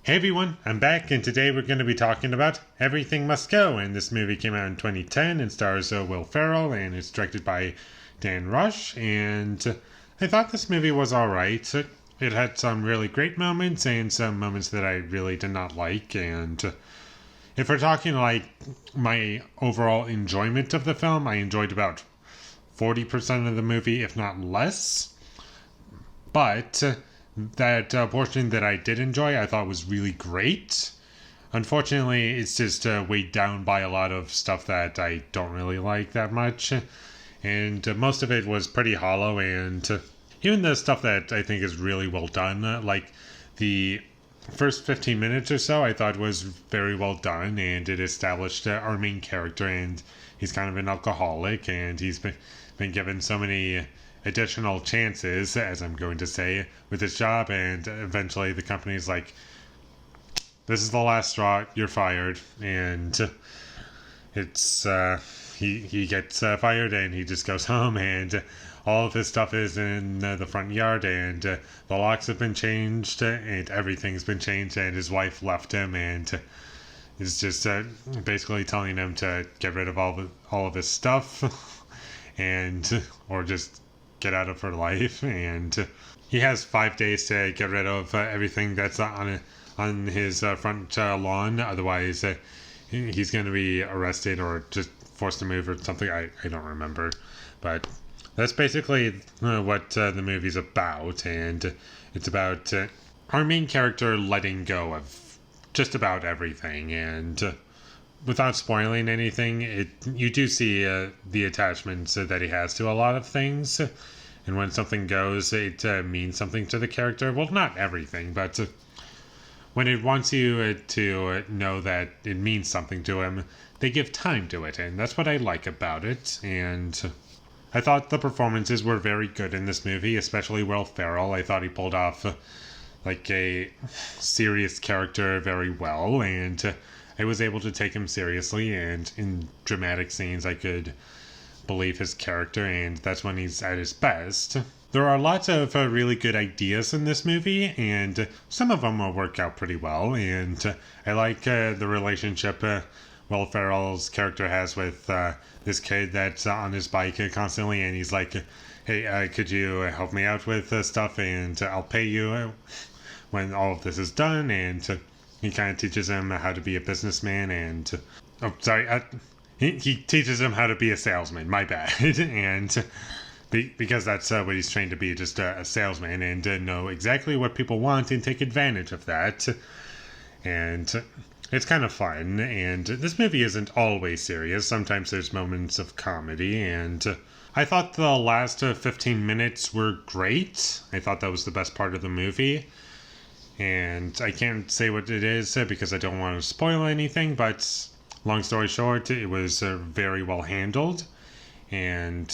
Hey everyone, I'm back, and today we're going to be talking about Everything Must Go, and this movie came out in 2010 and stars Will Ferrell, and it's directed by Dan Rush, and I thought this movie was alright. It had some really great moments and some moments that I really did not like, and if we're talking like my overall enjoyment of the film, I enjoyed about 40% of the movie, if not less, but that portion that I did enjoy, I thought was really great. Unfortunately, it's just weighed down by a lot of stuff that I don't really like that much. And most of it was pretty hollow, and even the stuff that I think is really well done, like the first 15 minutes or so, I thought was very well done, and it established our main character, and he's kind of an alcoholic, and he's been given so many additional chances, as I'm going to say, with his job, and eventually the company's like, this is the last straw, you're fired, and it's he gets fired, and he just goes home, and all of his stuff is in the front yard, and the locks have been changed, and everything's been changed, and his wife left him, and is just basically telling him to get rid of all of his stuff, and or just get out of her life, and he has 5 days to get rid of everything that's on his front lawn. Otherwise, he's going to be arrested or just forced to move or something. I don't remember, but that's basically what the movie's about, and it's about our main character letting go of just about everything, and without spoiling anything, you do see the attachments that he has to a lot of things, and when something goes, it means something to the character. Well, not everything, but when it wants you to know that it means something to him, they give time to it, and that's what I like about it. And I thought the performances were very good in this movie, especially Will Ferrell. I thought he pulled off like a serious character very well, and I was able to take him seriously, and in dramatic scenes I could believe his character, and that's when he's at his best. There are lots of really good ideas in this movie, and some of them will work out pretty well, and I like the relationship Will Ferrell's character has with this kid that's on his bike constantly, and he's like, hey, could you help me out with stuff, and I'll pay you when all of this is done, and he kind of teaches him how to be a businessman, and he teaches him how to be a salesman, my bad, and because that's what he's trained to be, just a salesman, and know exactly what people want and take advantage of that, and it's kind of fun. And this movie isn't always serious. Sometimes there's moments of comedy, and I thought the last 15 minutes were great. I thought that was the best part of the movie. And I can't say what it is because I don't want to spoil anything, but long story short, it was very well handled. And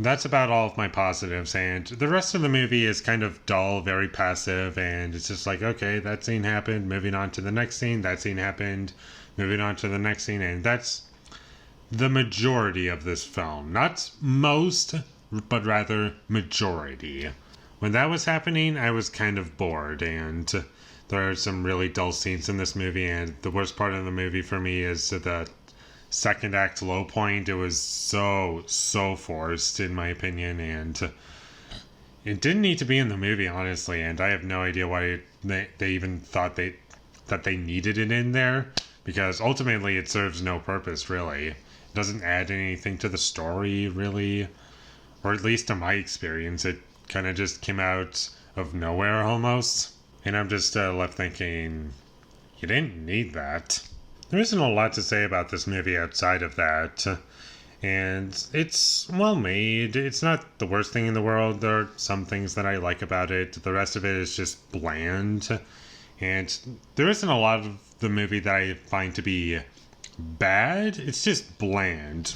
that's about all of my positives. And the rest of the movie is kind of dull, very passive, and it's just like, okay, that scene happened, moving on to the next scene, that scene happened, moving on to the next scene, and that's the majority of this film. Not most, but rather majority. When that was happening, I was kind of bored, and there are some really dull scenes in this movie, and the worst part of the movie for me is the second act low point. It was so forced, in my opinion, and it didn't need to be in the movie, honestly, and I have no idea why they even thought that they needed it in there, because ultimately it serves no purpose, really. It doesn't add anything to the story, really, or at least in my experience. It kind of just came out of nowhere almost, and I'm just left thinking, you didn't need that. There isn't a lot to say about this movie outside of that, and it's well made. It's not the worst thing in the world. There are some things that I like about it. The rest of it is just bland, and there isn't a lot of the movie that I find to be bad. It's just bland.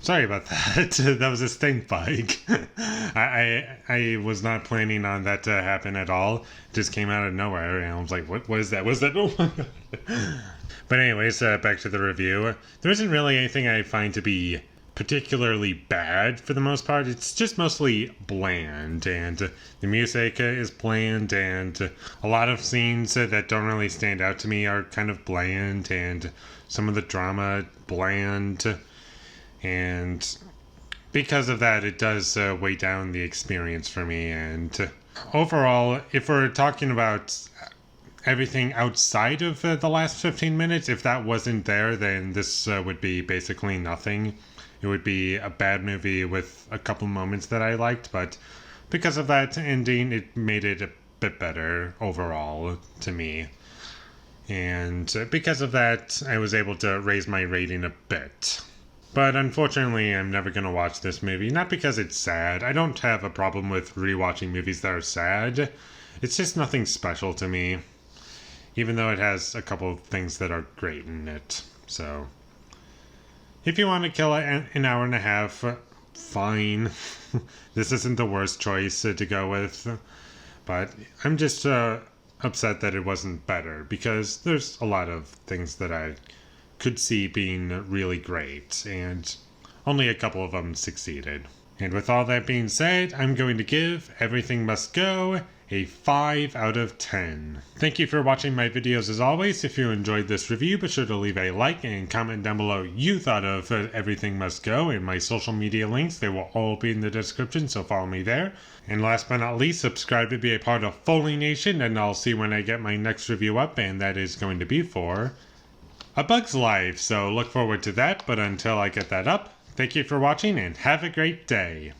Sorry about that. That was a stink bug. I was not planning on that to happen at all. It just came out of nowhere, and I was like, what is that? What's that? Oh my god. But anyways, back to the review. There isn't really anything I find to be particularly bad for the most part. It's just mostly bland, and the music is bland, and a lot of scenes that don't really stand out to me are kind of bland, and some of the drama bland, and because of that, it does weigh down the experience for me. And overall, if we're talking about everything outside of the last 15 minutes, if that wasn't there, then this would be basically nothing. It would be a bad movie with a couple moments that I liked, but because of that ending, it made it a bit better overall to me. And because of that, I was able to raise my rating a bit. But unfortunately, I'm never going to watch this movie. Not because it's sad. I don't have a problem with rewatching movies that are sad. It's just nothing special to me. Even though it has a couple of things that are great in it. So, if you want to kill an hour and a half, fine. This isn't the worst choice to go with. But I'm just upset that it wasn't better. Because there's a lot of things that I could see being really great. And only a couple of them succeeded. And with all that being said, I'm going to give Everything Must Go a 5 out of 10. Thank you for watching my videos as always. If you enjoyed this review, be sure to leave a like and comment down below you thought of Everything Must Go, and my social media links, they will all be in the description, so follow me there. And last but not least, subscribe to be a part of Foley Nation, and I'll see when I get my next review up, and that is going to be for A Bug's Life, so look forward to that. But until I get that up, thank you for watching and have a great day.